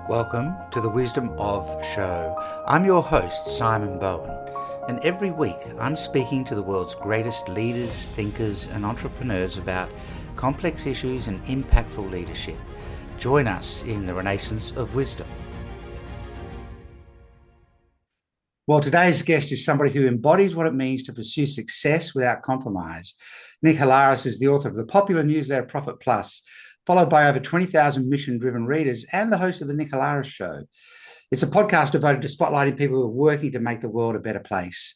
Welcome to the Wisdom of Show. I'm your host, Simon Bowen, and every week I'm speaking to the world's greatest leaders, thinkers, and entrepreneurs about complex issues and impactful leadership. Join us in the Renaissance of Wisdom. Well, today's guest is somebody who embodies what it means to pursue success without compromise. Nick Halaris is the author of the popular newsletter Profit Plus, followed by over 20,000 mission-driven readers, and the host of the Nick Halaris Show. It's a podcast devoted to spotlighting people who are working to make the world a better place.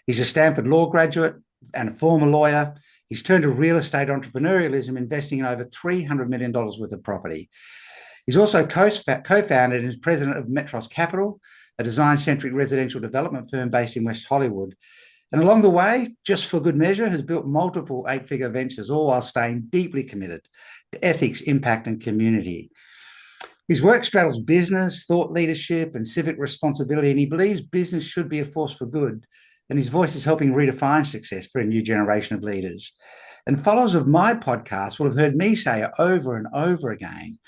He's a Stanford Law graduate and a former lawyer. He's turned to real estate entrepreneurialism, investing in over $300 million worth of property. He's also co-founded and is president of Metros Capital, a design-centric residential development firm based in West Hollywood. And along the way, just for good measure, has built multiple eight-figure ventures, all while staying deeply committed to ethics, impact, and community. His work straddles business, thought leadership, and civic responsibility, and he believes business should be a force for good. And his voice is helping redefine success for a new generation of leaders. And followers of my podcast will have heard me say over and over again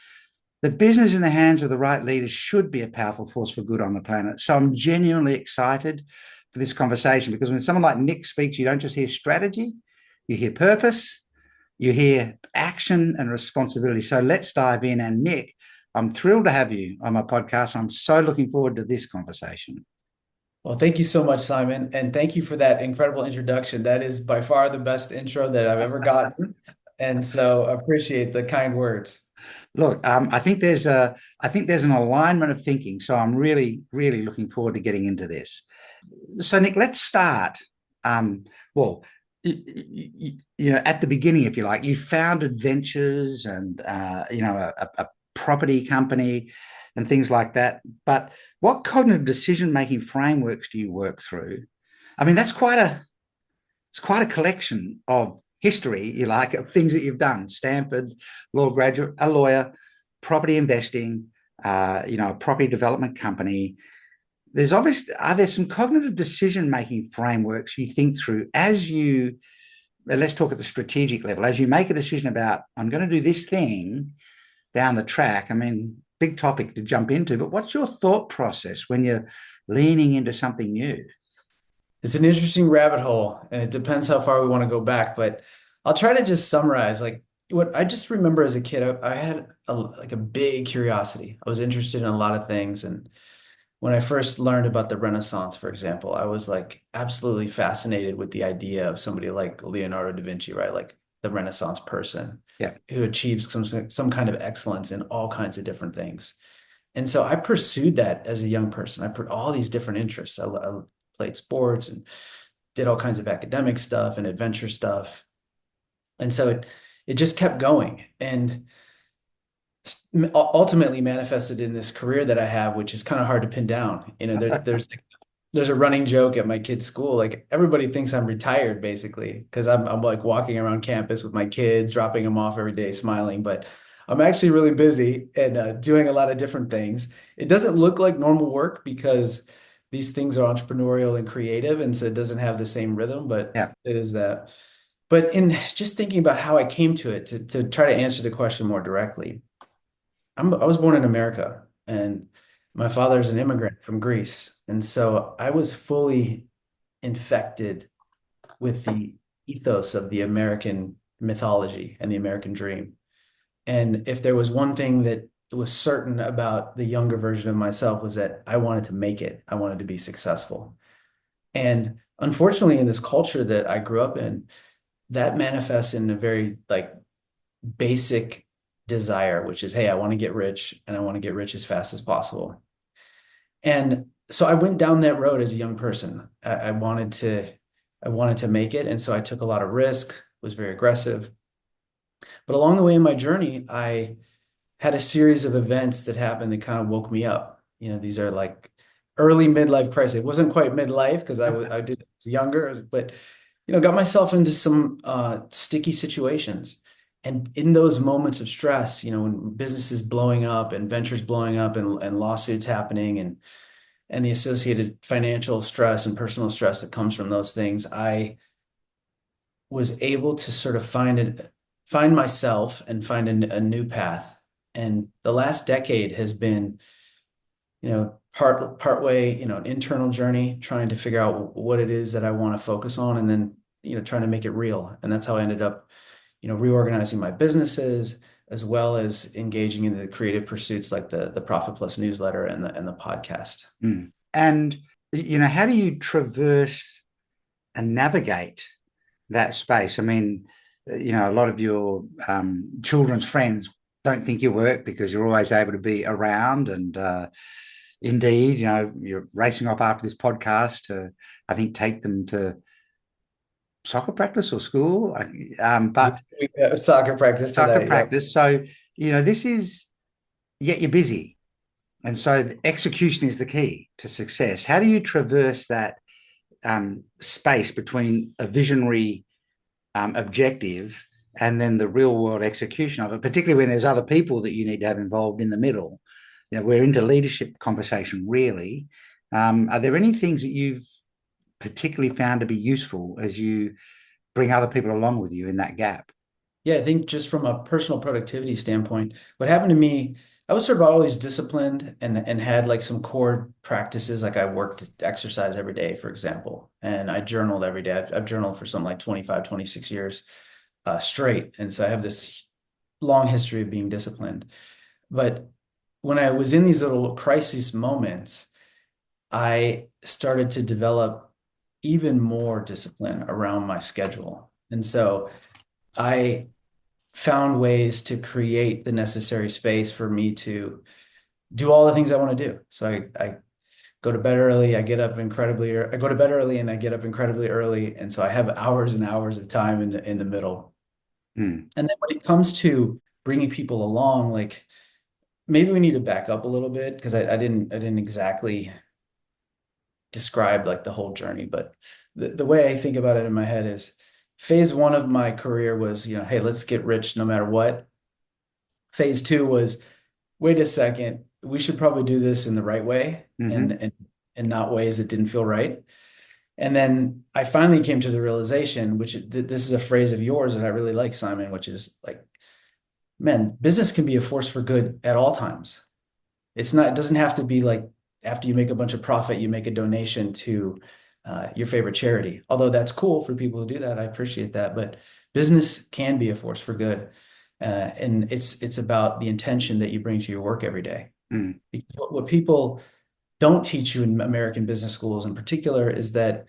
that business in the hands of the right leaders should be a powerful force for good on the planet. So I'm genuinely excited for this conversation, because when someone like Nick speaks, you don't just hear strategy, you hear purpose, you hear action and responsibility. So let's dive in. And Nick, I'm thrilled to have you on my podcast. I'm so looking forward to this conversation. Well, thank you so much, Simon. And thank you for that incredible introduction. That is by far the best intro that I've ever gotten. And so appreciate the kind words. Look, I think there's an alignment of thinking. So I'm really, really looking forward to getting into this. So Nick, let's start. Well, at the beginning, if you like, you founded ventures and a property company and things like that. But what cognitive decision-making frameworks do you work through? I mean, it's quite a collection of history, you like, of things that you've done. Stanford Law graduate, a lawyer, property investing, a property development company. Are there some cognitive decision-making frameworks you think through as you, let's talk at the strategic level, as you make a decision about, I'm going to do this thing down the track? I mean, big topic to jump into, but what's your thought process when you're leaning into something new? It's an interesting rabbit hole, and it depends how far we want to go back, but I'll try to just summarize. Like, what I just remember as a kid, I had a big curiosity. I was interested in a lot of things. And when I first learned about the Renaissance, for example, I was like absolutely fascinated with the idea of somebody like Leonardo da Vinci, right? Like the Renaissance person, who achieves some kind of excellence in all kinds of different things. And so I pursued that as a young person. I put all these different interests. I played sports and did all kinds of academic stuff and adventure stuff. And so it just kept going, and ultimately manifested in this career that I have, which is kind of hard to pin down. There's a running joke at my kids' school. Like, everybody thinks I'm retired basically, because I'm like walking around campus with my kids, dropping them off every day, smiling, but I'm actually really busy and doing a lot of different things. It doesn't look like normal work because these things are entrepreneurial and creative, and so it doesn't have the same rhythm, but it is that. But in just thinking about how I came to it, to try to answer the question more directly, I was born in America, and my father's an immigrant from Greece. And so I was fully infected with the ethos of the American mythology and the American dream. And if there was one thing that was certain about the younger version of myself, was that I wanted to make it. I wanted to be successful. And unfortunately, in this culture that I grew up in, that manifests in a very basic desire, which is, hey, I want to get rich, and I want to get rich as fast as possible. And so I went down that road as a young person. I wanted to make it. And so I took a lot of risk, was very aggressive. But along the way in my journey, I had a series of events that happened that kind of woke me up. These are like early midlife crisis. It wasn't quite midlife because I was younger, but got myself into some sticky situations. And in those moments of stress, when business is blowing up and ventures blowing up and lawsuits happening and the associated financial stress and personal stress that comes from those things, I was able to sort of find myself and find a new path. And the last decade has been part way, an internal journey, trying to figure out what it is that I want to focus on, and then, trying to make it real. And that's how I ended up, reorganizing my businesses, as well as engaging in the creative pursuits like the Profit Plus newsletter and the podcast. Mm. And, how do you traverse and navigate that space? I mean, a lot of your children's friends don't think you work because you're always able to be around. And indeed, you're racing off after this podcast to, I think, take them to soccer practice or school. But soccer practice soccer today. practice. Yep. So, this is, yet you're busy. And so the execution is the key to success. How do you traverse that space between a visionary objective and then the real world execution of it, particularly when there's other people that you need to have involved in the middle? We're into leadership conversation, really. Are there any things that you've particularly found to be useful as you bring other people along with you in that gap? Yeah, I think just from a personal productivity standpoint, what happened to me, I was sort of always disciplined and had like some core practices. Like I worked exercise every day, for example, and I journaled every day. I've journaled for something like 25, 26 years straight. And so I have this long history of being disciplined. But when I was in these little crisis moments, I started to develop even more discipline around my schedule. And so I found ways to create the necessary space for me to do all the things I want to do. So I go to bed early, I go to bed early and I get up incredibly early. And so I have hours and hours of time in the middle. Mm. And then when it comes to bringing people along, like maybe we need to back up a little bit, because I didn't exactly describe like the whole journey, but the way I think about it in my head is phase one of my career was, hey, let's get rich no matter what. Phase two was, wait a second, we should probably do this in the right way, and not ways that didn't feel right. And then I finally came to the realization, which this is a phrase of yours that I really like, Simon, which is like, man, business can be a force for good at all times. It doesn't have to be like after you make a bunch of profit, you make a donation to your favorite charity. Although that's cool for people who do that. I appreciate that. But business can be a force for good. And it's about the intention that you bring to your work every day. Mm. Because what people don't teach you in American business schools in particular is that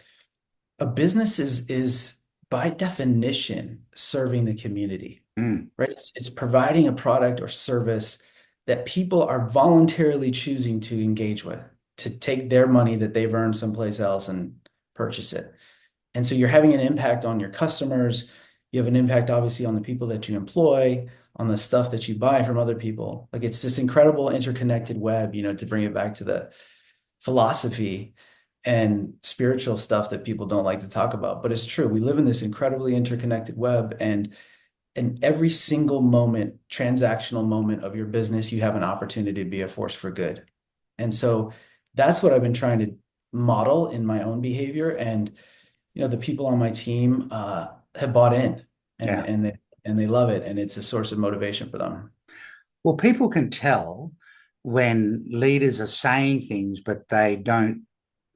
a business is by definition serving the community, right? It's providing a product or service that people are voluntarily choosing to engage with, to take their money that they've earned someplace else and purchase it. And so you're having an impact on your customers. You have an impact, obviously, on the people that you employ, on the stuff that you buy from other people. Like it's this incredible interconnected web, to bring it back to the philosophy and spiritual stuff that people don't like to talk about. But it's true. We live in this incredibly interconnected web, and in every single moment, transactional moment of your business, you have an opportunity to be a force for good. And so that's what I've been trying to model in my own behavior. And, the people on my team have bought in, and they love it. And it's a source of motivation for them. Well, people can tell when leaders are saying things, but they don't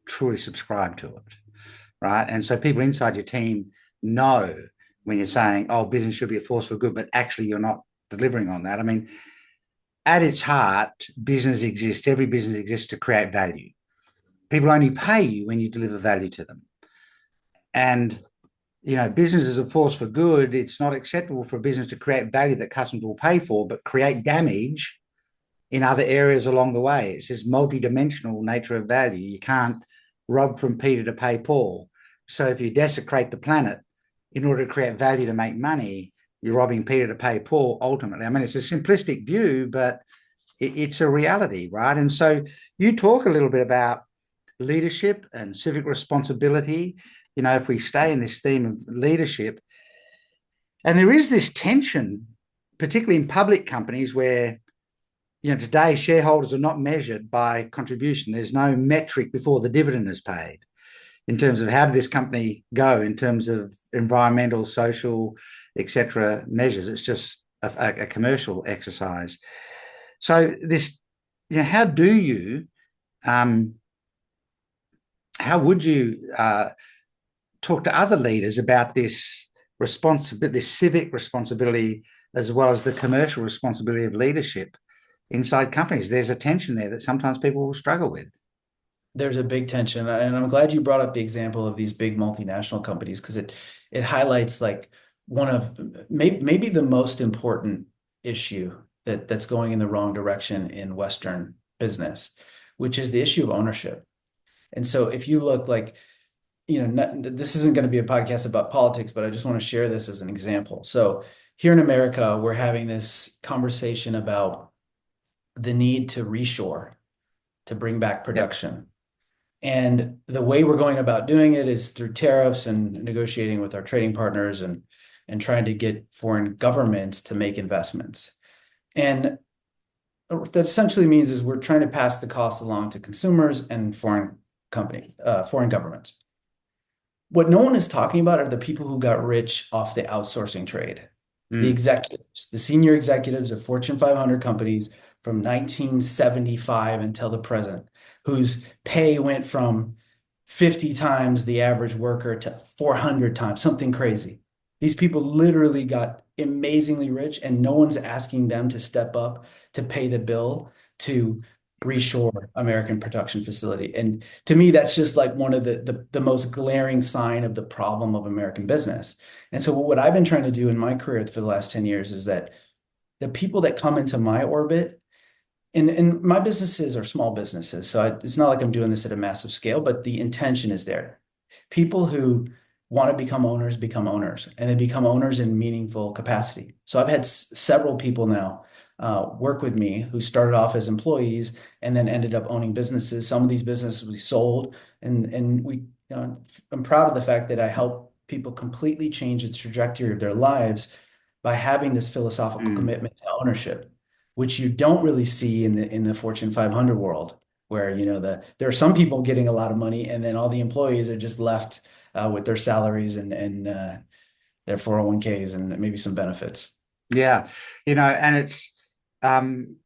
truly subscribe to it, right? And so people inside your team know when you're saying, oh, business should be a force for good, but actually you're not delivering on that. I mean, at its heart, business exists. Every business exists to create value. People only pay you when you deliver value to them. And, business is a force for good. It's not acceptable for a business to create value that customers will pay for, but create damage in other areas along the way. It's this multidimensional nature of value. You can't rob from Peter to pay Paul. So if you desecrate the planet in order to create value to make money, you're robbing Peter to pay Paul ultimately. I mean, it's a simplistic view, but it's a reality, right? And so you talk a little bit about leadership and civic responsibility, if we stay in this theme of leadership. And there is this tension, particularly in public companies where, today shareholders are not measured by contribution. There's no metric before the dividend is paid in terms of how did this company go in terms of environmental, social, etc. measures. It's just a commercial exercise. So this, how do you Um, how would you talk to other leaders about this responsibility, this civic responsibility, as well as the commercial responsibility of leadership inside companies? There's a tension there that sometimes people will struggle with. There's a big tension, and I'm glad you brought up the example of these big multinational companies because it highlights like one of maybe the most important issue that's going in the wrong direction in Western business, which is the issue of ownership. And so if you look like, this isn't going to be a podcast about politics, but I just want to share this as an example. So here in America, we're having this conversation about the need to reshore, to bring back Yep. production. And the way we're going about doing it is through tariffs and negotiating with our trading partners and trying to get foreign governments to make investments. And what that essentially means is we're trying to pass the cost along to consumers and foreign governments. What no one is talking about are the people who got rich off the outsourcing trade, the Mm. executives, the senior executives of Fortune 500 companies from 1975 until the present, whose pay went from 50 times the average worker to 400 times, something crazy. These people literally got amazingly rich, and no one's asking them to step up to pay the bill to reshore American production facility. And to me, that's just like one of the most glaring sign of the problem of American business. And so what I've been trying to do in my career for the last 10 years is that the people that come into my orbit, and my businesses are small businesses, so it's not like I'm doing this at a massive scale, but the intention is there. People who want to become owners, and they become owners in meaningful capacity. So I've had several people now work with me who started off as employees and then ended up owning businesses. Some of these businesses we sold, and I'm proud of the fact that I help people completely change the trajectory of their lives by having this philosophical Mm. commitment to ownership, which you don't really see in the Fortune 500 world, where there are some people getting a lot of money, and then all the employees are just left with their salaries and their 401ks and maybe some benefits. Yeah, and it's um,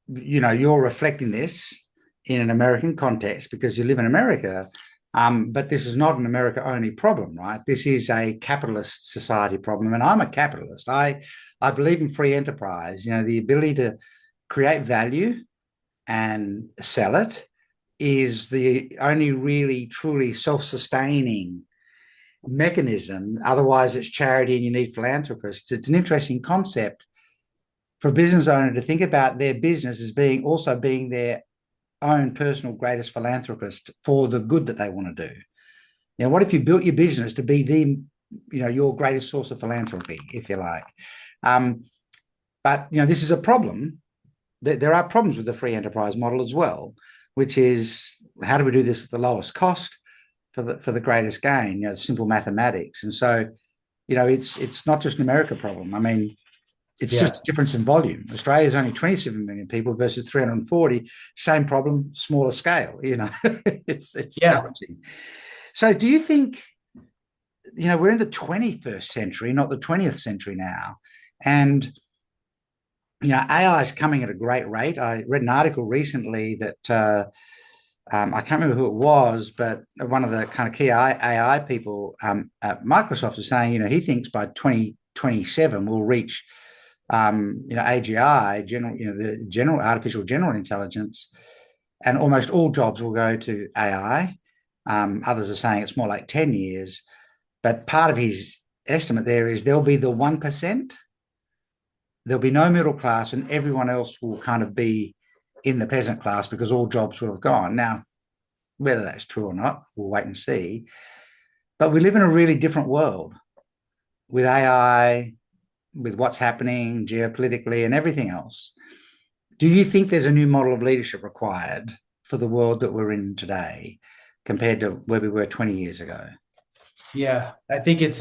you're reflecting this in an American context because you live in America. But this is not an America only problem, right? This is a capitalist society problem. And I'm a capitalist. I believe in free enterprise, the ability to create value and sell it is the only really truly self-sustaining mechanism. Otherwise, it's charity and you need philanthropists. It's an interesting concept for a business owner to think about their business as being their own personal greatest philanthropist for the good that they want to do. What if you built your business to be your greatest source of philanthropy, if you like? But this is a problem. There are problems with the free enterprise model as well, which is how do we do this at the lowest cost for the greatest gain? Simple mathematics. And so, it's not just an America problem. I mean, it's Yeah. just a difference in volume. Australia is only 27 million people versus 340. Same problem, smaller scale. It's Yeah. challenging. So, do you think we're in the 21st century, not the 20th century now, and AI is coming at a great rate. I read an article recently that I can't remember who it was, but one of the kind of key AI people at Microsoft is saying, he thinks by 2027 we'll reach AGI, the general artificial general intelligence, and almost all jobs will go to AI. Others are saying it's more like 10 years. But part of his estimate there is there'll be the 1%, there'll be no middle class, and everyone else will kind of be in the peasant class because all jobs will have gone. Now, whether that's true or not, we'll wait and see. But we live in a really different world with AI, with what's happening geopolitically and everything else. Do you think there's a new model of leadership required for the world that we're in today compared to where we were 20 years ago? Yeah, I think it's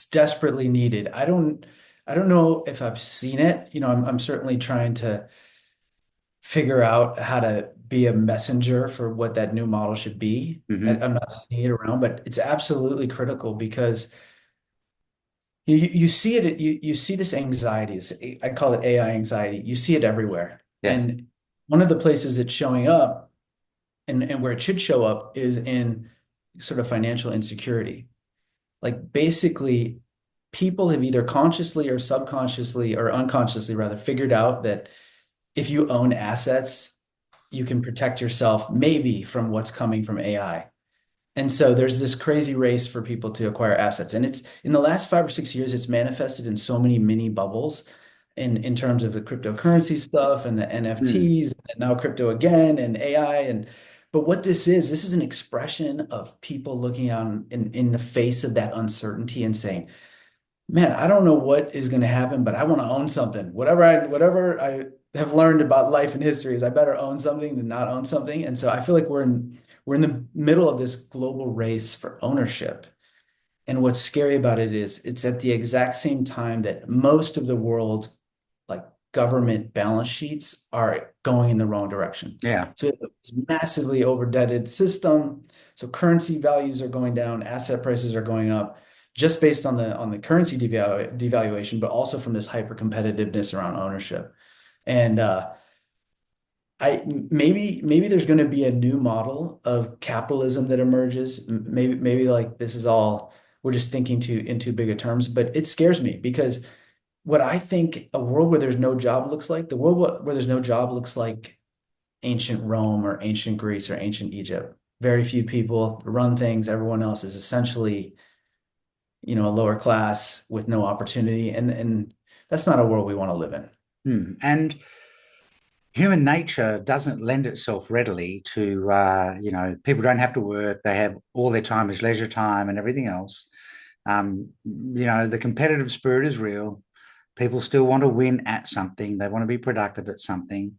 desperately needed. I don't know if I've seen it. I'm certainly trying to figure out how to be a messenger for what that new model should be. Mm-hmm. I'm not seeing it around, but it's absolutely critical because you see it, you see this anxiety. I call it AI anxiety. You see it everywhere. Yes. And one of the places it's showing up and where it should show up is in sort of financial insecurity. Like basically, people have either consciously or subconsciously or unconsciously rather figured out that if you own assets, you can protect yourself maybe from what's coming from AI. And so there's this crazy race for people to acquire assets. And it's in the last 5 or 6 years, it's manifested in so many mini bubbles in terms of the cryptocurrency stuff and the NFTs, and now crypto again and AI. But what this is an expression of people looking out in the face of that uncertainty and saying, man, I don't know what is going to happen, but I want to own something. Whatever I have learned about life and history is I better own something than not own something. And so I feel like we're in the middle of this global race for ownership. And what's scary about it is it's at the exact same time that most of the world, like government balance sheets, are going in the wrong direction. Yeah. So it's a massively overdebted system. So currency values are going down, asset prices are going up, just based on the currency devaluation, but also from this hyper competitiveness around ownership. And maybe there's going to be a new model of capitalism that emerges. Maybe like this is all we're just thinking in too big of terms, but it scares me because what I think a world where there's no job looks like, the world where there's no job looks like ancient Rome or ancient Greece or ancient Egypt. Very few people run things. Everyone else is essentially, a lower class with no opportunity. And that's not a world we want to live in. And human nature doesn't lend itself readily to, people don't have to work. They have all their time as leisure time and everything else. The competitive spirit is real. People still want to win at something. They want to be productive at something.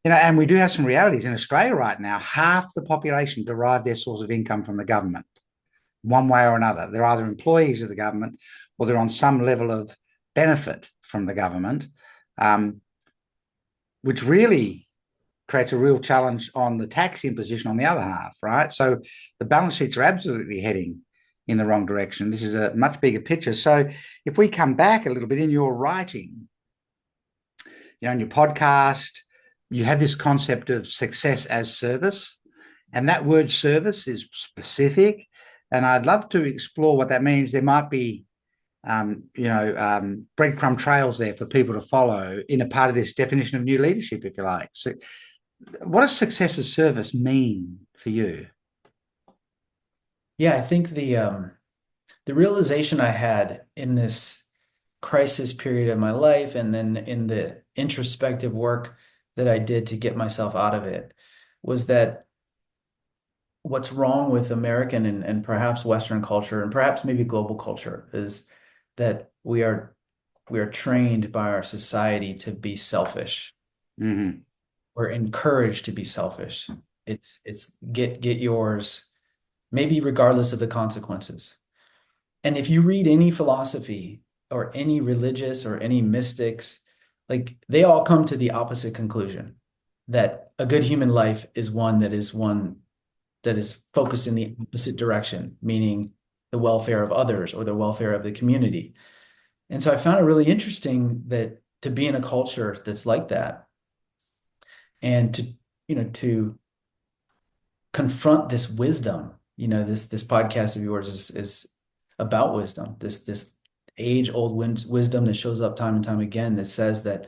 And we do have some realities in Australia right now. Half the population derive their source of income from the government, one way or another. They're either employees of the government or they're on some level of benefit from the government, which really creates a real challenge on the tax imposition on the other half, right? So the balance sheets are absolutely heading in the wrong direction. This is a much bigger picture. So if we come back a little bit in your writing, in your podcast, you have this concept of success as service, and that word service is specific. And I'd love to explore what that means. There might be, breadcrumb trails there for people to follow in a part of this definition of new leadership, if you like. So what does success as service mean for you? Yeah, I think the realization I had in this crisis period of my life and then in the introspective work that I did to get myself out of it was that what's wrong with American and perhaps Western culture and perhaps maybe global culture is that we are trained by our society to be selfish. Mm-hmm. We're encouraged to be selfish. It's get yours, maybe regardless of the consequences. And if you read any philosophy or any religious or any mystics, like they all come to the opposite conclusion, that a good human life is one that is focused in the opposite direction, meaning the welfare of others or the welfare of the community. And so I found it really interesting that to be in a culture that's like that and to confront this wisdom, this podcast of yours is about wisdom, this age-old wisdom that shows up time and time again that says that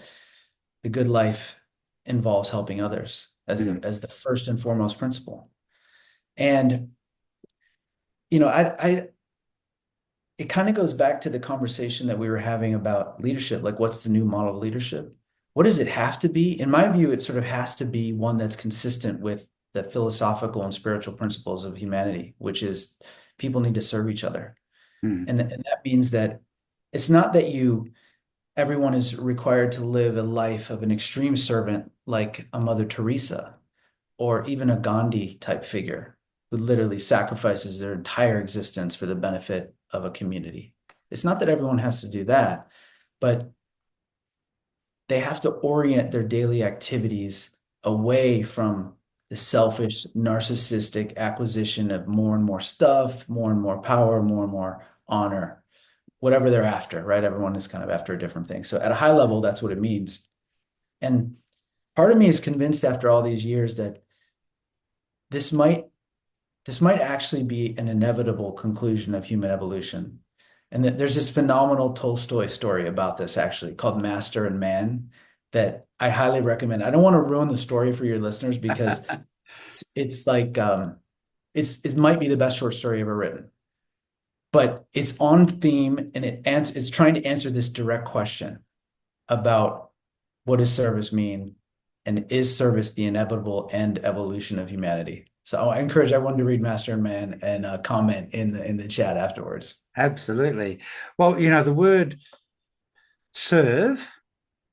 the good life involves helping others as the first and foremost principle. And it kind of goes back to the conversation that we were having about leadership. Like, what's the new model of leadership? What does it have to be? In my view, it sort of has to be one that's consistent with the philosophical and spiritual principles of humanity, which is people need to serve each other. And that means that it's not that everyone is required to live a life of an extreme servant like a Mother Teresa or even a Gandhi type figure who literally sacrifices their entire existence for the benefit of a community. It's not that everyone has to do that, but they have to orient their daily activities away from the selfish, narcissistic acquisition of more and more stuff, more and more power, more and more honor, whatever they're after, right? Everyone is kind of after a different thing. So at a high level, that's what it means. And part of me is convinced after all these years that this might this might actually be an inevitable conclusion of human evolution. And that there's this phenomenal Tolstoy story about this actually called Master and Man that I highly recommend. I don't want to ruin the story for your listeners because it's like it might be the best short story ever written, but it's on theme and it's trying to answer this direct question about what does service mean, and is service the inevitable end evolution of humanity? So I encourage everyone to read Master and Man and comment in the chat afterwards. Absolutely. Well, the word serve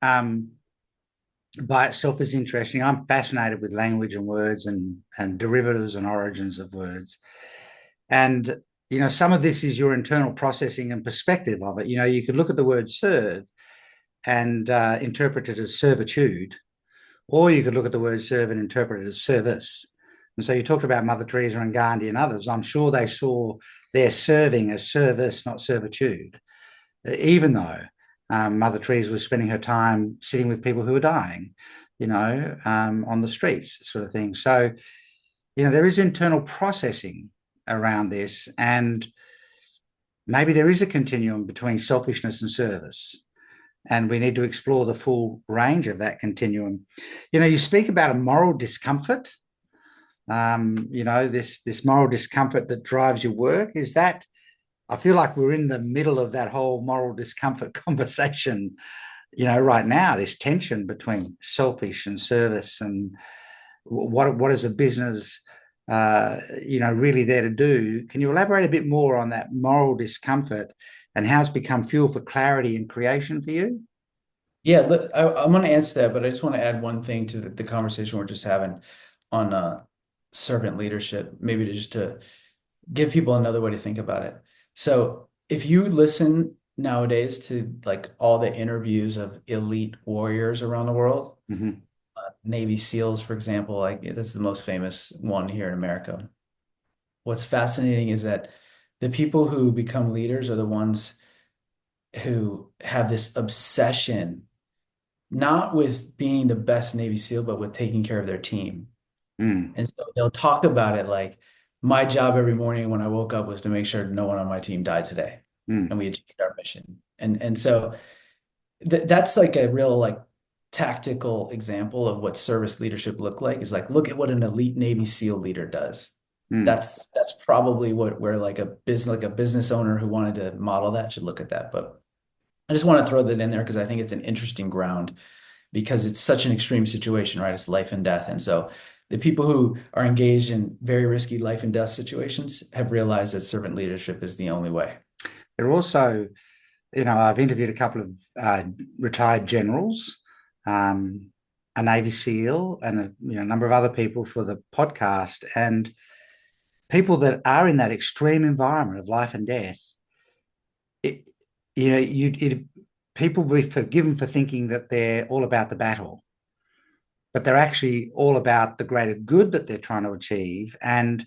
by itself is interesting. I'm fascinated with language and words and derivatives and origins of words. And, some of this is your internal processing and perspective of it. You could look at the word serve and interpret it as servitude, or you could look at the word serve and interpret it as service. And so you talked about Mother Teresa and Gandhi and others. I'm sure they saw their serving as service, not servitude, even though Mother Teresa was spending her time sitting with people who were dying, on the streets, sort of thing. So, there is internal processing around this, and maybe there is a continuum between selfishness and service, and we need to explore the full range of that continuum. You speak about a moral discomfort. This moral discomfort that drives your work. Is that, I feel like we're in the middle of that whole moral discomfort conversation, right now, this tension between selfish and service, and what is a business, really there to do. Can you elaborate a bit more on that moral discomfort and how it's become fuel for clarity and creation for you? Yeah, I'm going to answer that, but I just want to add one thing to the conversation we're just having on servant leadership, maybe to give people another way to think about it. So if you listen nowadays to like all the interviews of elite warriors around the world, Mm-hmm. Navy SEALs, for example, like that's the most famous one here in America. What's fascinating is that the people who become leaders are the ones who have this obsession, not with being the best Navy SEAL, but with taking care of their team. Mm. And so they'll talk about it like, my job every morning when I woke up was to make sure no one on my team died today. Mm. And we achieved our mission. And so that's like a real like tactical example of what service leadership look like, is like, look at what an elite Navy SEAL leader does. Mm. That's probably where like a business owner who wanted to model that should look at that. But I just want to throw that in there because I think it's an interesting ground, because it's such an extreme situation, right? It's life and death. And so the people who are engaged in very risky life and death situations have realized that servant leadership is the only way. There are also, I've interviewed a couple of retired generals, a Navy SEAL, and a number of other people for the podcast, and people that are in that extreme environment of life and death. People will be forgiven for thinking that they're all about the battle, but they're actually all about the greater good that they're trying to achieve. And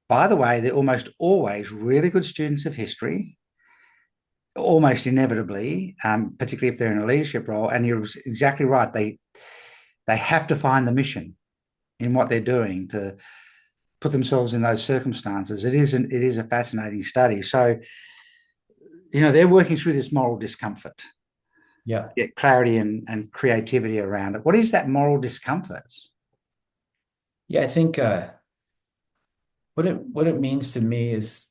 by the way, they're almost always really good students of history, almost inevitably, particularly if they're in a leadership role. And you're exactly right. They have to find the mission in what they're doing to put themselves in those circumstances. It is a fascinating study. So, they're working through this moral discomfort. Yeah. Get clarity and creativity around it. What is that moral discomfort? Yeah, I think what it means to me is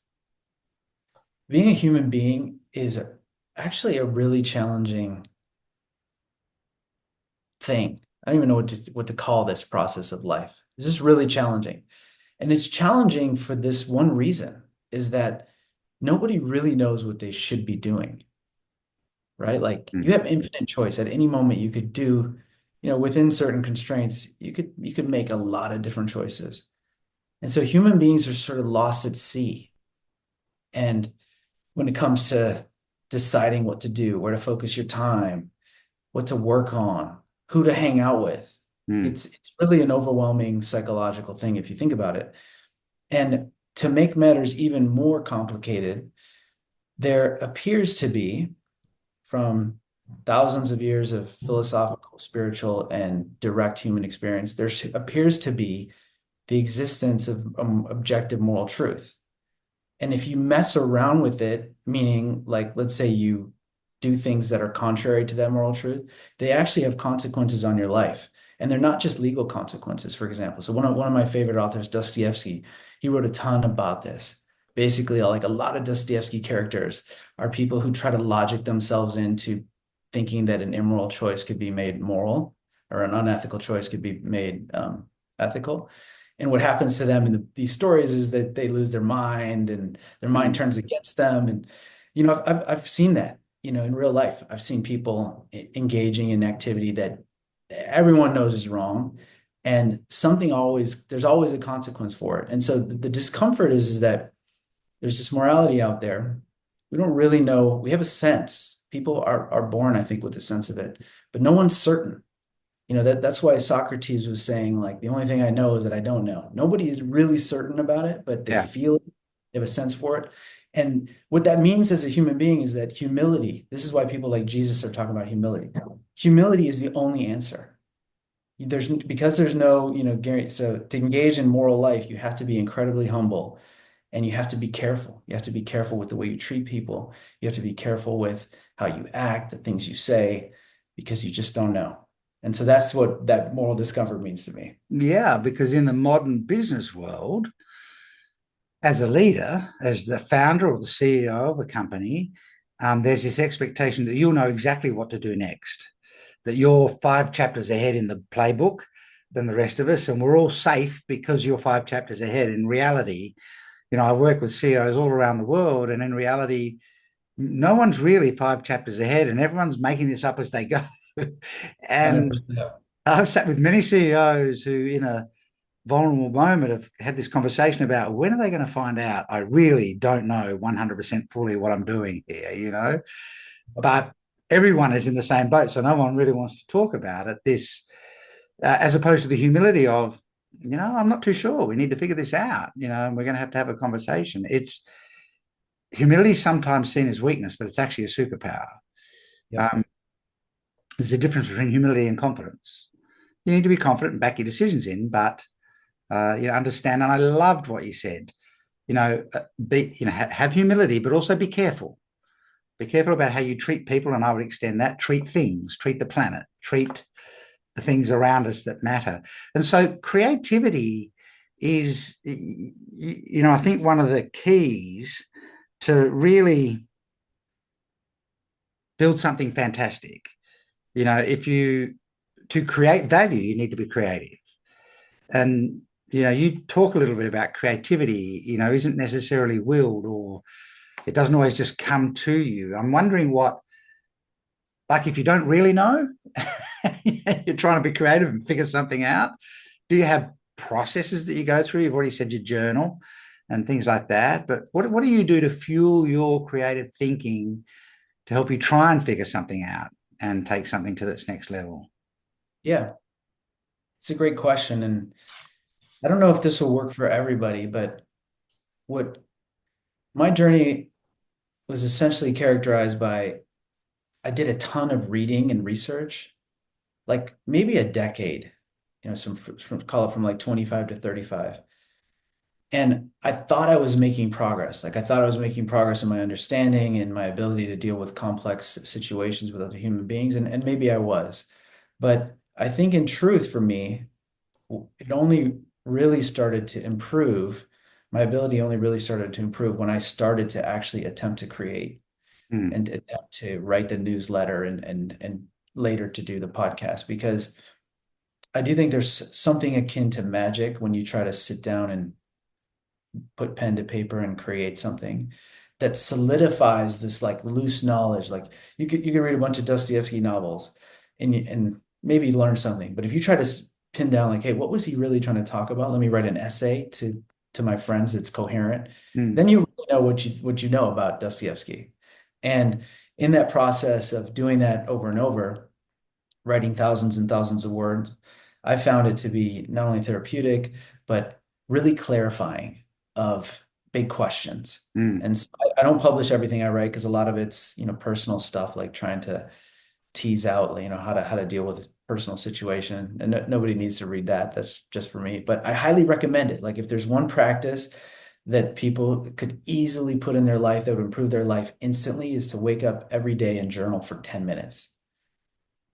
being a human being is actually a really challenging thing. I don't even know what to call this process of life. It's just really challenging. And it's challenging for this one reason, is that nobody really knows what they should be doing, right? Like you have infinite choice. At any moment you could do, within certain constraints, you could make a lot of different choices. And so human beings are sort of lost at sea. And when it comes to deciding what to do, where to focus your time, what to work on, who to hang out with, it's really an overwhelming psychological thing if you think about it. And to make matters even more complicated, there appears to be, from thousands of years of philosophical, spiritual, and direct human experience, there appears to be the existence of objective moral truth. And if you mess around with it, meaning like, let's say you do things that are contrary to that moral truth, they actually have consequences on your life. And they're not just legal consequences, for example. So one of my favorite authors, Dostoevsky, he wrote a ton about this. Basically, like a lot of Dostoevsky characters are people who try to logic themselves into thinking that an immoral choice could be made moral or an unethical choice could be made ethical. And what happens to them in these stories is that they lose their mind and their mind turns against them. And, I've seen that, in real life. I've seen people engaging in activity that everyone knows is wrong. And there's always a consequence for it. And so the discomfort is that there's this morality out there. We don't really know. We have a sense. People are born, I think, with a sense of it, but no one's certain. That's why Socrates was saying, like, the only thing I know is that I don't know. Nobody is really certain about it, but they Yeah. feel it, they have a sense for it. And what that means as a human being is that humility, this is why people like Jesus are talking about humility. Humility is the only answer. Because there's no, guarantee. So to engage in moral life, you have to be incredibly humble and you have to be careful. You have to be careful with the way you treat people. You have to be careful with how you act, the things you say, because you just don't know. And so that's what that moral discomfort means to me. Yeah, because in the modern business world, as a leader, as the founder or the CEO of a company, there's this expectation that you'll know exactly what to do next, that you're 5 chapters ahead in the playbook than the rest of us, and we're all safe because you're 5 chapters ahead. In reality, I work with CEOs all around the world, and in reality, no one's really 5 chapters ahead, and everyone's making this up as they go. And 100%. I've sat with many CEOs who, in a vulnerable moment, have had this conversation about when are they going to find out I really don't know 100% fully what I'm doing here. But everyone is in the same boat, so no one really wants to talk about it. This, as opposed to the humility of, I'm not too sure. We need to figure this out, and we're going to have a conversation. Humility is sometimes seen as weakness, but it's actually a superpower. Yep. There's a difference between humility and confidence. You need to be confident and back your decisions in, but understand. And I loved what you said. Have humility, but also be careful. Be careful about how you treat people, and I would extend that. Treat things, treat the planet, treat the things around us that matter. And so creativity is, I think one of the keys to really build something fantastic. To create value, you need to be creative. And, you talk a little bit about creativity, isn't necessarily willed, or it doesn't always just come to you. I'm wondering like if you don't really know, you're trying to be creative and figure something out. Do you have processes that you go through? You've already said your journal and things like that. But what do you do to fuel your creative thinking to help you try and figure something out and take something to this next level? Yeah, it's a great question. And I don't know if this will work for everybody, but what my journey was essentially characterized by, I did a ton of reading and research, like maybe a decade, call it from like 25 to 35. And I thought I was making progress. Like I thought I was making progress in my understanding and my ability to deal with complex situations with other human beings. And maybe I was. But I think in truth for me, it only really started to improve. My ability only really started to improve when I started to actually attempt to create and attempt to write the newsletter and later to do the podcast, because I do think there's something akin to magic when you try to sit down and put pen to paper and create something that solidifies this like loose knowledge. Like you could read a bunch of Dostoevsky novels and maybe learn something, but if you try to pin down like, hey, what was he really trying to talk about? Let me write an essay to my friends that's coherent. Then you really know what you know about Dostoevsky. And in that process of doing that over and over, writing thousands and thousands of words, I found it to be not only therapeutic, but really clarifying of big questions. And so I don't publish everything I write because a lot of it's, personal stuff, like trying to tease out, how to deal with personal situation, and nobody needs to read that. That's just for me. But I highly recommend it. Like if there's one practice that people could easily put in their life that would improve their life instantly is to wake up every day and journal for 10 minutes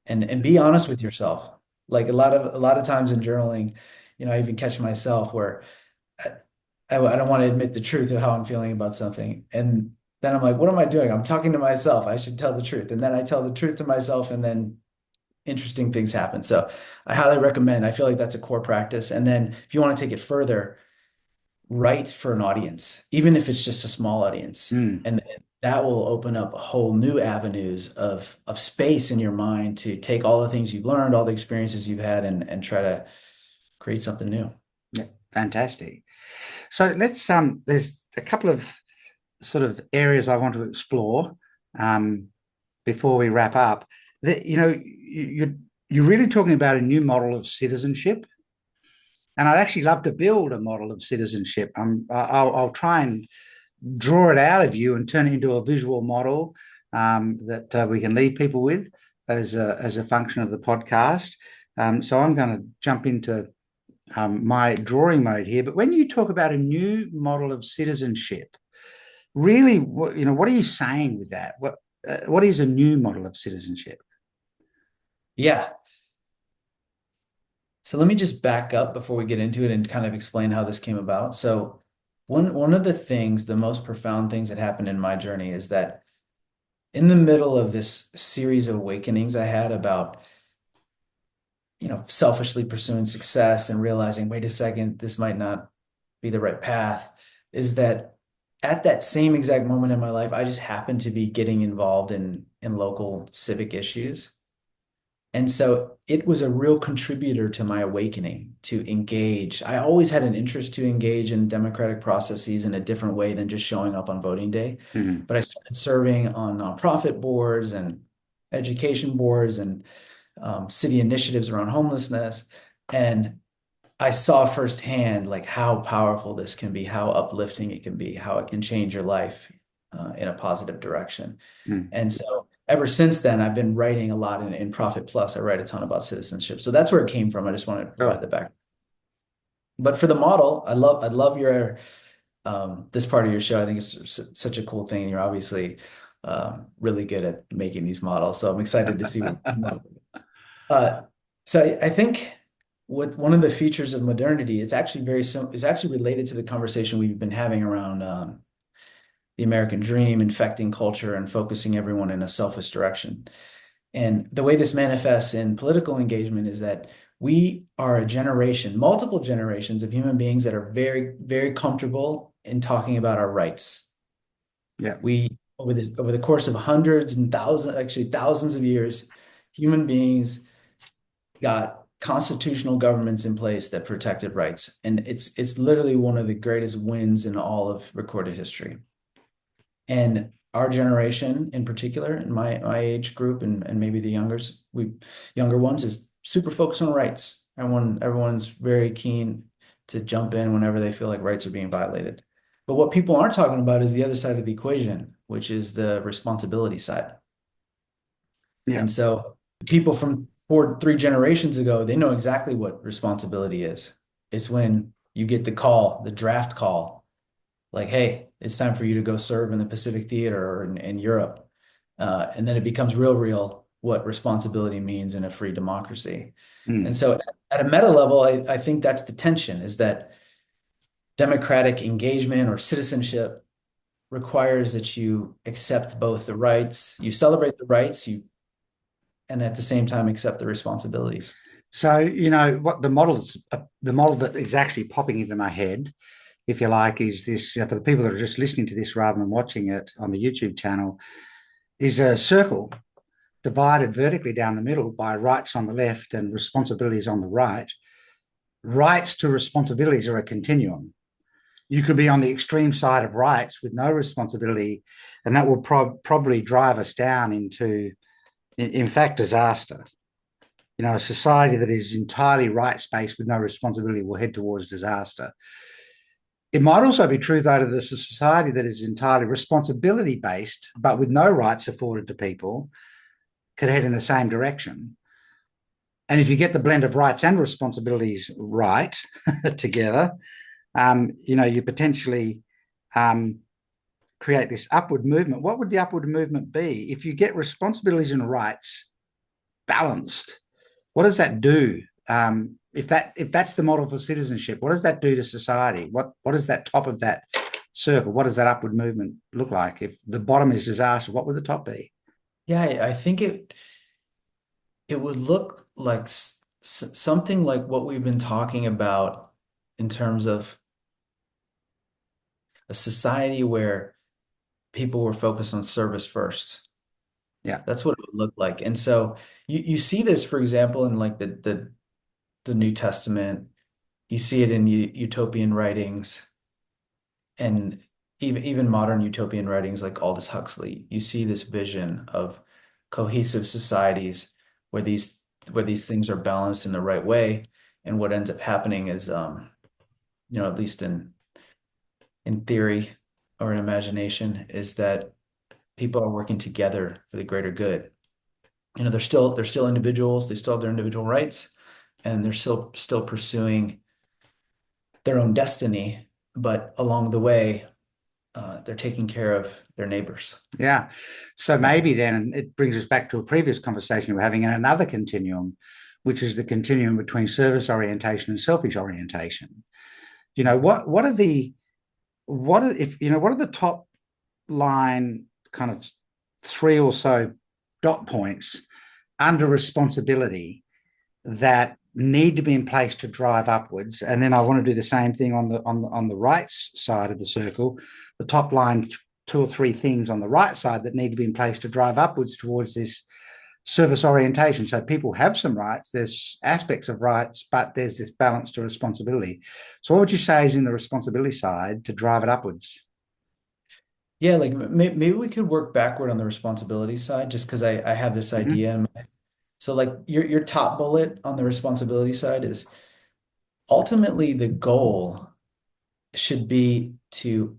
and be honest with yourself. Like a lot of times in journaling, I even catch myself where I, I don't want to admit the truth of how I'm feeling about something. And then I'm like, what am I doing? I'm talking to myself. I should tell the truth. And then I tell the truth to myself, and then interesting things happen. So I highly recommend. I feel like that's a core practice. And then if you want to take it further, write for an audience, even if it's just a small audience. And that will open up a whole new avenues of space in your mind to take all the things you've learned, all the experiences you've had, and try to create something new. Yeah, fantastic. So let's there's a couple of sort of areas I want to explore before we wrap up. That you're really talking about a new model of citizenship, and I'd actually love to build a model of citizenship. I'll try and draw it out of you and turn it into a visual model that we can leave people with as a function of the podcast. So I'm going to jump into my drawing mode here. But when you talk about a new model of citizenship, really, what are you saying with that? What is a new model of citizenship? Yeah. So let me just back up before we get into it and kind of explain how this came about. So one of the things, the most profound things that happened in my journey is that in the middle of this series of awakenings I had about, selfishly pursuing success and realizing, wait a second, this might not be the right path, is that at that same exact moment in my life, I just happened to be getting involved in local civic issues. And so it was a real contributor to my awakening to engage. I always had an interest to engage in democratic processes in a different way than just showing up on voting day. But I started serving on nonprofit boards and education boards and city initiatives around homelessness. And I saw firsthand like how powerful this can be, how uplifting it can be, how it can change your life in a positive direction. And so ever since then, I've been writing a lot in Profit Plus. I write a ton about citizenship. So that's where it came from. I just wanted to provide the back. But for the model, I love your this part of your show. I think it's such a cool thing. And you're obviously really good at making these models. So I'm excited to see what so I think one of the features of modernity, it's actually is actually related to the conversation we've been having around the American dream, infecting culture, and focusing everyone in a selfish direction. And the way this manifests in political engagement is that we are a generation, multiple generations of human beings that are very, very comfortable in talking about our rights. Yeah. We, over the course of hundreds and thousands, actually thousands of years, human beings got constitutional governments in place that protected rights. And it's literally one of the greatest wins in all of recorded history. And our generation in particular, in my age group and maybe the younger ones, is super focused on rights. Everyone's very keen to jump in whenever they feel like rights are being violated. But what people aren't talking about is the other side of the equation, which is the responsibility side. Yeah. And so people from 3 generations ago, they know exactly what responsibility is. It's when you get the draft call, like, hey, it's time for you to go serve in the Pacific Theater or in Europe. And then it becomes real what responsibility means in a free democracy. And so at a meta level, I think that's the tension, is that democratic engagement or citizenship requires that you accept both the rights, you celebrate the rights, and at the same time accept the responsibilities. So, what the model that is actually popping into my head, if you like, is this, for the people that are just listening to this rather than watching it on the YouTube channel, is a circle divided vertically down the middle by rights on the left and responsibilities on the right. Rights to responsibilities are a continuum. You could be on the extreme side of rights with no responsibility, and that will probably drive us down into, in fact, disaster. A society that is entirely rights-based with no responsibility will head towards disaster. It might also be true, though, that there's a society that is entirely responsibility-based, but with no rights afforded to people, could head in the same direction. And if you get the blend of rights and responsibilities right together, you potentially create this upward movement. What would the upward movement be if you get responsibilities and rights balanced? What does that do? If that's the model for citizenship, what does that do to society? What is that top of that circle? What does that upward movement look like? If the bottom is disaster, what would the top be? Yeah, I think it would look like something like what we've been talking about in terms of a society where people were focused on service first. Yeah. That's what it would look like. And so you see this, for example, in like the New Testament. You see it in utopian writings and even modern utopian writings like Aldous Huxley. You see this vision of cohesive societies where these things are balanced in the right way. And what ends up happening is, at least in theory or in imagination, is that people are working together for the greater good. They're still individuals, they still have their individual rights, and they're still pursuing their own destiny, but along the way, they're taking care of their neighbors. Yeah. So maybe then it brings us back to a previous conversation we were having in another continuum, which is the continuum between service orientation and selfish orientation. What are the top line kind of three or so dot points under responsibility that need to be in place to drive upwards? And then I want to do the same thing on the rights side of the circle, the top line two or three things on the right side that need to be in place to drive upwards towards this service orientation. So people have some rights, there's aspects of rights, but there's this balance to responsibility. So what would you say is in the responsibility side to drive it upwards? Yeah, like maybe we could work backward on the responsibility side, just because I have this Mm-hmm. idea. So like your top bullet on the responsibility side is ultimately the goal should be to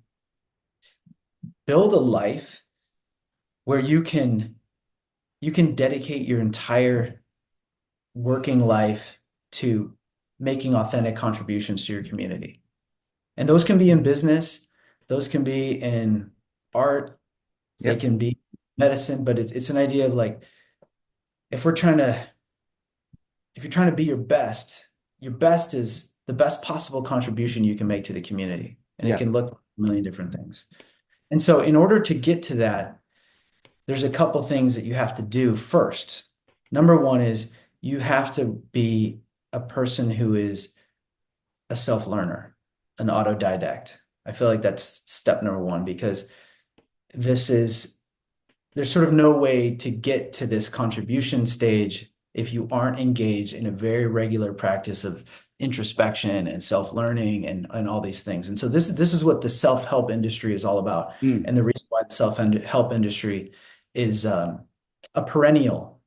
build a life where you can dedicate your entire working life to making authentic contributions to your community. And those can be in business, those can be in art, they Yep. can be medicine, but it's an idea of like if we're trying to if you're trying to be your best is the best possible contribution you can make to the community. And it Yep. can look like a million different things. And so in order to get to that, there's a couple things that you have to do first. Number one is you have to be a person who is a self-learner, an autodidact. I feel like that's step number one because this is there's sort of no way to get to this contribution stage if you aren't engaged in a very regular practice of introspection and self-learning and all these things. And so this is what the self-help industry is all about. Mm. And the reason why the self-help industry is a perennial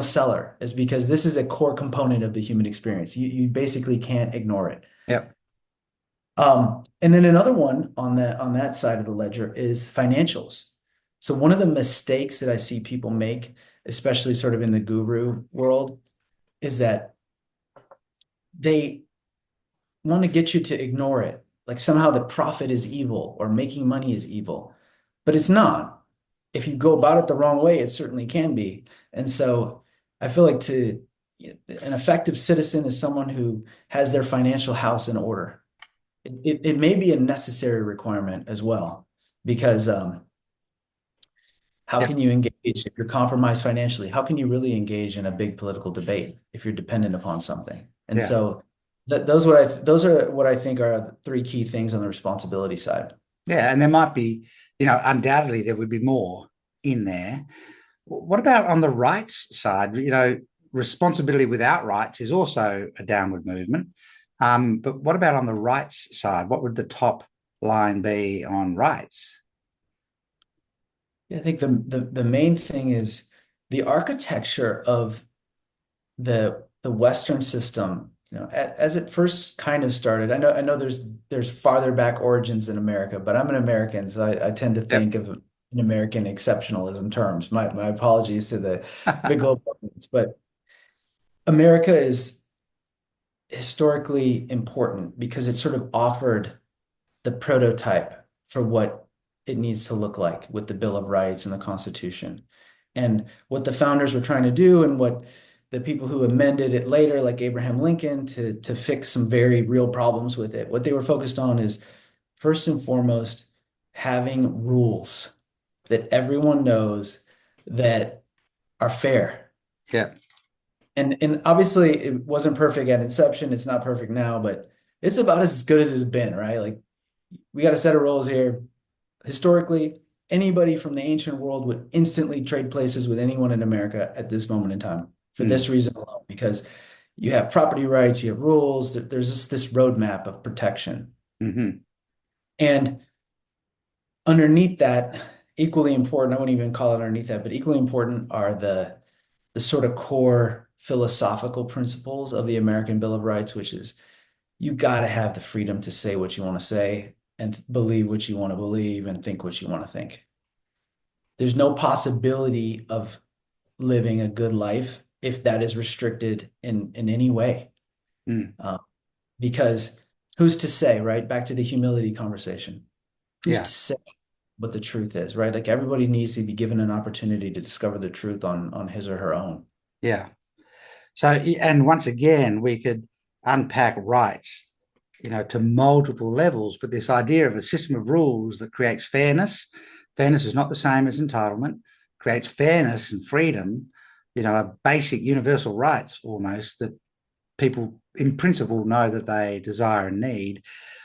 seller is because this is a core component of the human experience. You basically can't ignore it. Yep. And then another one on that side of the ledger is financials. So one of the mistakes that I see people make, especially sort of in the guru world, is that they want to get you to ignore it. Like somehow the profit is evil or making money is evil, but it's not. If you go about it the wrong way, it certainly can be. And so I feel like an effective citizen is someone who has their financial house in order. It may be a necessary requirement as well, because how Yep. can you engage if you're compromised financially? How can you really engage in a big political debate if you're dependent upon something? And Yeah. so those are what I think are three key things on the responsibility side. Yeah. And there might be, undoubtedly there would be more in there. What about on the rights side? Responsibility without rights is also a downward movement. But what about on the rights side? What would the top line be on rights? Yeah, I think the main thing is the architecture of the Western system, as it first kind of started. I know there's farther back origins than America, but I'm an American, so I tend to Yep. think of in American exceptionalism terms. My apologies to the global audience, but America is historically important because it sort of offered the prototype for what it needs to look like with the Bill of Rights and the Constitution. And what the founders were trying to do, and what the people who amended it later, like Abraham Lincoln, to fix some very real problems with it, what they were focused on is first and foremost having rules that everyone knows that are fair. Yeah. And obviously it wasn't perfect at inception. It's not perfect now, but it's about as good as it's been, right? Like we got a set of rules here. Historically, anybody from the ancient world would instantly trade places with anyone in America at this moment in time for this reason alone, because you have property rights, you have rules, there's just this roadmap of protection. Mm-hmm. And underneath that, equally important, I wouldn't even call it underneath that, but equally important are the sort of core philosophical principles of the American Bill of Rights, which is you got to have the freedom to say what you want to say and believe what you want to believe and think what you want to think. There's no possibility of living a good life if that is restricted in any way. Mm. Because who's to say, right? Back to the humility conversation. Who's Yeah. to say what the truth is, right? Like everybody needs to be given an opportunity to discover the truth on his or her own. Yeah. So, and once again, we could unpack rights, to multiple levels, but this idea of a system of rules that creates fairness. Fairness is not the same as entitlement. Creates fairness and freedom, are basic universal rights almost that people in principle know that they desire and need.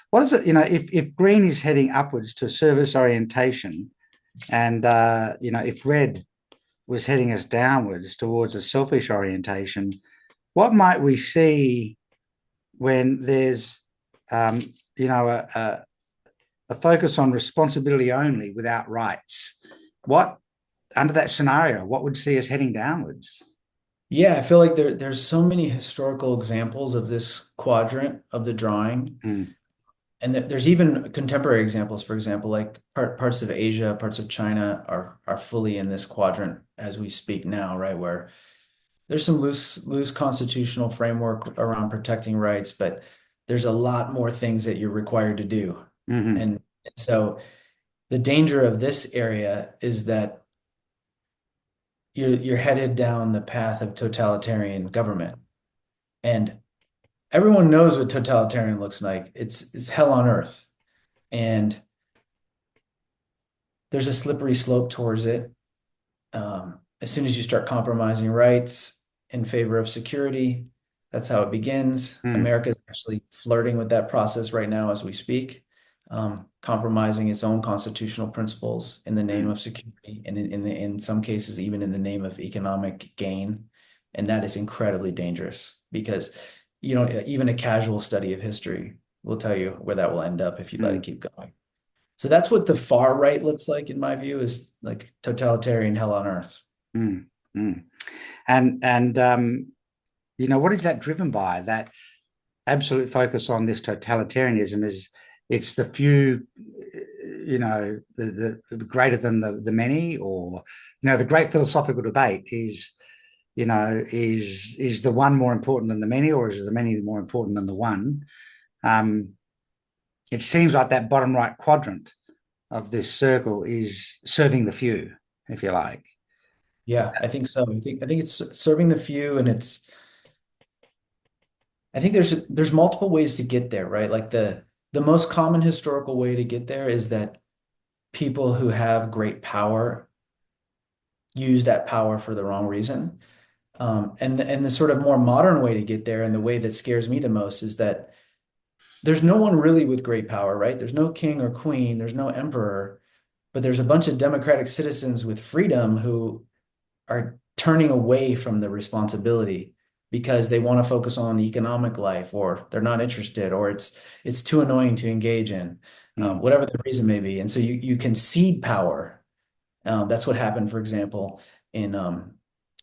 What is it, if green is heading upwards to service orientation and, if red was heading us downwards towards a selfish orientation, what might we see when there's, a focus on responsibility only without rights? What, under that scenario, what would see us heading downwards? Yeah, I feel like there's so many historical examples of this quadrant of the drawing. Mm. And there's even contemporary examples, for example, like parts of Asia, parts of China are fully in this quadrant as we speak now, right? Where there's some loose constitutional framework around protecting rights, but there's a lot more things that you're required to do. Mm-hmm. And so the danger of this area is that you're headed down the path of totalitarian government. And everyone knows what totalitarian looks like. It's hell on earth. And there's a slippery slope towards it. As soon as you start compromising rights in favor of security, that's how it begins. Mm. America is actually flirting with that process right now as we speak, compromising its own constitutional principles in the name Mm. of security, and in some cases, even in the name of economic gain. And that is incredibly dangerous because, even a casual study of history will tell you where that will end up if you let it Mm. keep going. So that's what the far right looks like, in my view, is like totalitarian hell on earth. Mm. Mm. And what is that driven by? That absolute focus on this totalitarianism is it's the few, the greater than the many, or the great philosophical debate is, is the one more important than the many, or is the many more important than the one? It seems like that bottom right quadrant of this circle is serving the few, if you like. Yeah, I think so. I think it's serving the few, and I think there's multiple ways to get there, right? Like the most common historical way to get there is that people who have great power use that power for the wrong reason. And the sort of more modern way to get there, and the way that scares me the most, is that there's no one really with great power, right? There's no king or queen, there's no emperor, but there's a bunch of democratic citizens with freedom who are turning away from the responsibility because they want to focus on economic life, or they're not interested, or it's too annoying to engage in, Mm. whatever the reason may be. And so you can cede power. That's what happened, for example, in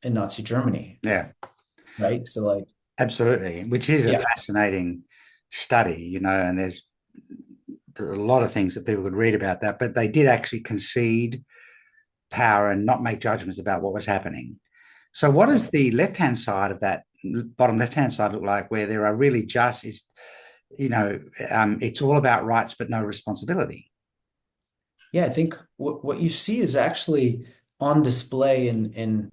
Nazi Germany, Yeah, right? So like, absolutely, which is a yeah, fascinating study, and there's a lot of things that people could read about that, but they did actually concede power and not make judgments about what was happening. So what is the left-hand side of that bottom left-hand side look like, where there are really just is, it's all about rights but no responsibility? Yeah, I think what you see is actually on display in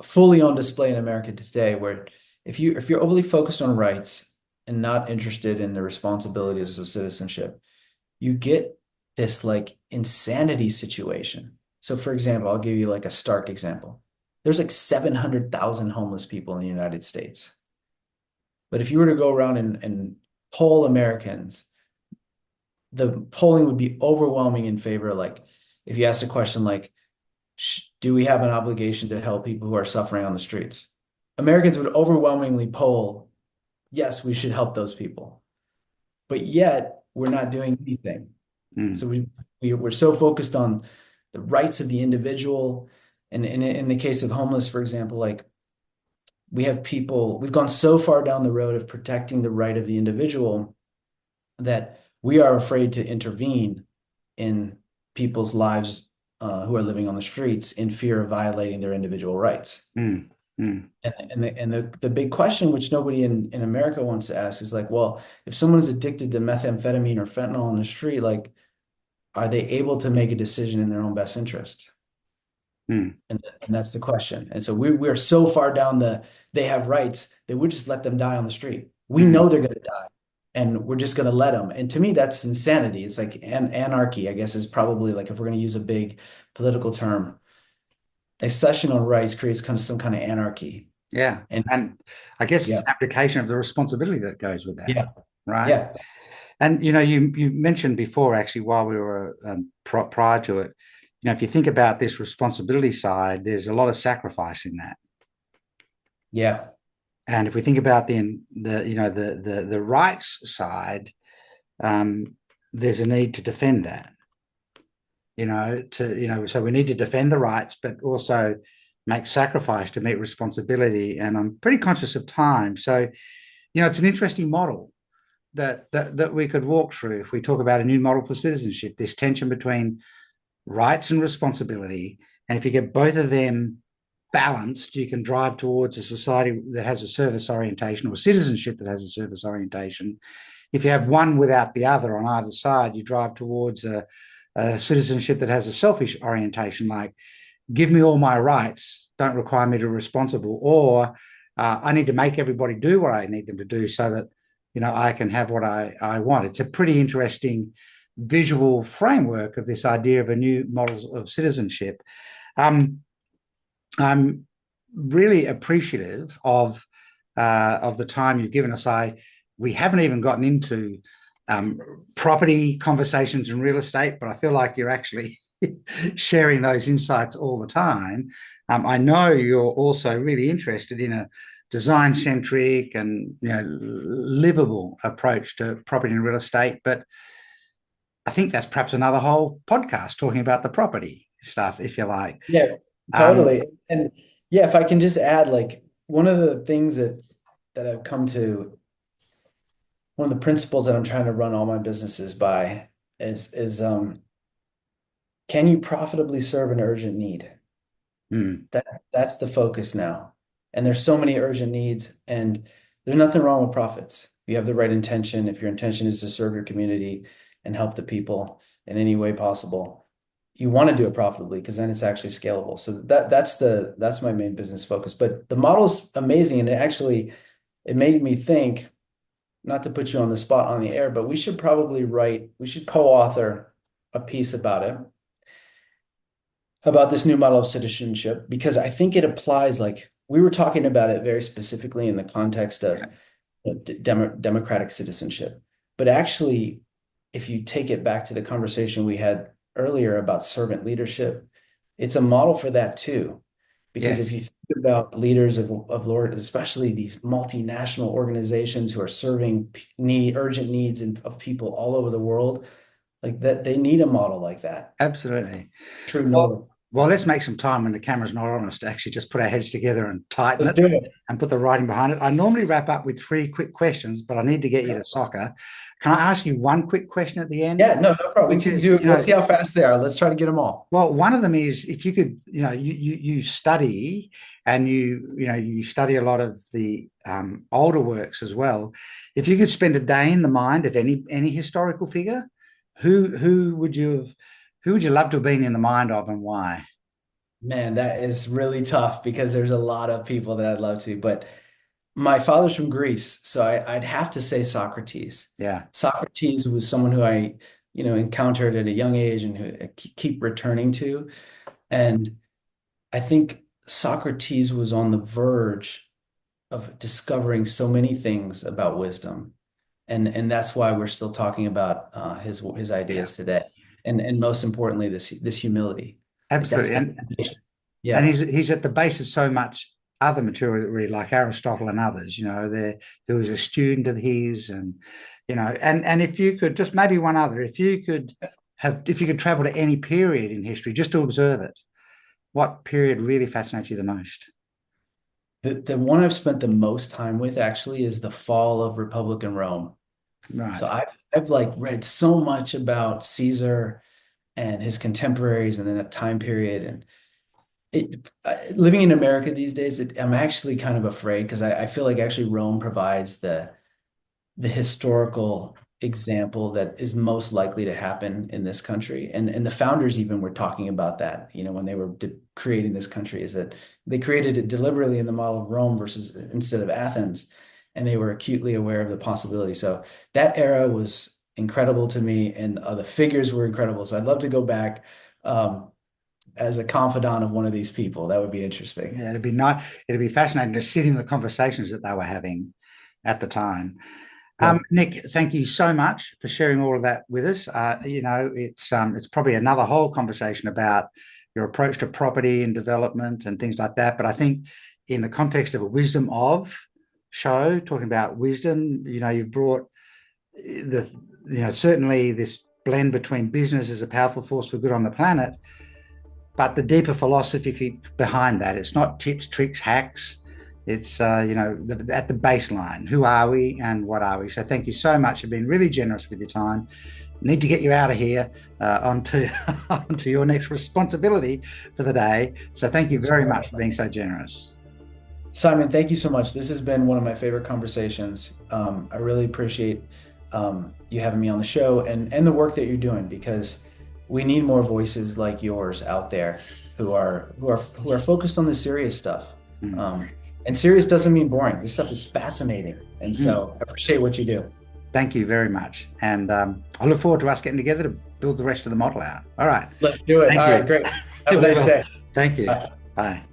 fully on display in America today, where if you're overly focused on rights and not interested in the responsibilities of citizenship, you get this like insanity situation. So for example, I'll give you like a stark example. There's like 700,000 homeless people in the United States. But if you were to go around and poll Americans, the polling would be overwhelming in favor. Like if you ask a question like, do we have an obligation to help people who are suffering on the streets? Americans would overwhelmingly poll, yes, we should help those people. But yet we're not doing anything. So we're so focused on the rights of the individual. And in the case of homeless, for example, like we've gone so far down the road of protecting the right of the individual that we are afraid to intervene in people's lives who are living on the streets in fear of violating their individual rights. And the big question, which nobody in America wants to ask, is like, well, if someone is addicted to methamphetamine or fentanyl on the street, like, are they able to make a decision in their own best interest? And that's the question. And so we're so far down they have rights that we'll just let them die on the street. We know they're going to die, and we're just going to let them. And to me, that's insanity. It's like anarchy, I guess, is probably like, if we're going to use a big political term, accession on rights creates some kind of anarchy. Yeah. And I guess it's an application of the responsibility that goes with that. Yeah. Right. Yeah. And, you mentioned before, actually, while we were prior to it, if you think about this responsibility side, there's a lot of sacrifice in that. Yeah. And if we think about the rights side, there's a need to defend that. So we need to defend the rights, but also make sacrifice to meet responsibility. And I'm pretty conscious of time. So, it's an interesting model that we could walk through if we talk about a new model for citizenship, this tension between rights and responsibility. And if you get both of them balanced, you can drive towards a society that has a service orientation, or citizenship that has a service orientation. If you have one without the other on either side, you drive towards a citizenship that has a selfish orientation, like, give me all my rights, don't require me to be responsible, or I need to make everybody do what I need them to do so that I can have what I want. It's a pretty interesting visual framework of this idea of a new model of citizenship. I'm really appreciative of the time you've given us. We haven't even gotten into property conversations in real estate, but I feel like you're actually sharing those insights all the time. I know you're also really interested in a design-centric and livable approach to property and real estate, but I think that's perhaps another whole podcast talking about the property stuff, if you like. Yeah, totally. And yeah, if I can just add, like, one of the things that I've come to, one of the principles that I'm trying to run all my businesses by is can you profitably serve an urgent need? That's the focus now. And there's so many urgent needs, and there's nothing wrong with profits. You have the right intention. If your intention is to serve your community and help the people in any way possible, you want to do it profitably, because then it's actually scalable. So that's my main business focus. But the model's amazing, and it made me think, not to put you on the spot on the air, but we should co-author a piece about this new model of citizenship, because I think it applies, like, we were talking about it very specifically in the context of democratic citizenship. But actually, if you take it back to the conversation we had earlier about servant leadership, it's a model for that too. Because if you think about leaders of Lord, especially these multinational organizations who are serving urgent needs of people all over the world, like that, they need a model like that. Absolutely. True. Well, let's make some time when the camera's not on us to actually just put our heads together and tighten Let's it do it. and put the writing behind it. I normally wrap up with 3 quick questions, but I need to get you to soccer. Can I ask you one quick question at the end? Yeah, no problem. We Which can is, do it. Let's see how fast they are. Let's try to get them all. well, one of them is if you could, you study and you study a lot of the older works as well. If you could spend a day in the mind of any historical figure, who would you love to have been in the mind of and why? Man, that is really tough because there's a lot of people that I'd love to, but my father's from Greece, so I'd have to say Socrates. Yeah, Socrates was someone who I, encountered at a young age and who I keep returning to. And I think Socrates was on the verge of discovering so many things about wisdom. And that's why we're still talking about his yeah, ideas today. And most importantly, this humility. Like that's absolutely. the And foundation. and Yeah. he's at the base of so much other material that really, like Aristotle and others. There was a student of his, and and if you could just maybe one other, if you could travel to any period in history just to observe it, what period really fascinates you the most? The one I've spent the most time with actually is the fall of Republican Rome. Right. So I've like read so much about Caesar and his contemporaries and then that time period. And living in America these days, I'm actually kind of afraid because I feel like actually Rome provides the historical example that is most likely to happen in this country. And the founders even were talking about that, when they were creating this country, is that they created it deliberately in the model of Rome versus instead of Athens. And they were acutely aware of the possibility. So that era was incredible to me, and the figures were incredible. So I'd love to go back as a confidant of one of these people. That would be interesting. Yeah, it'd be nice. It'd be fascinating to sit in the conversations that they were having at the time. Yeah. Nick, thank you so much for sharing all of that with us. It's probably another whole conversation about your approach to property and development and things like that. But I think in the context of a wisdom of show, talking about wisdom, you've brought certainly this blend between business as a powerful force for good on the planet, but the deeper philosophy behind that. It's not tips, tricks, hacks. It's, at the baseline, who are we and what are we? So thank you so much. You've been really generous with your time. Need to get you out of here onto your next responsibility for the day. So thank you very much for being so generous. Simon, thank you so much. This has been one of my favorite conversations. I really appreciate you having me on the show and the work that you're doing, because we need more voices like yours out there who are focused on the serious stuff. And serious doesn't mean boring. This stuff is fascinating. And so I appreciate what you do. Thank you very much. And I look forward to us getting together to build the rest of the model out. All right. Let's do it. All right, great. Have a nice day. Thank you. Bye. Bye.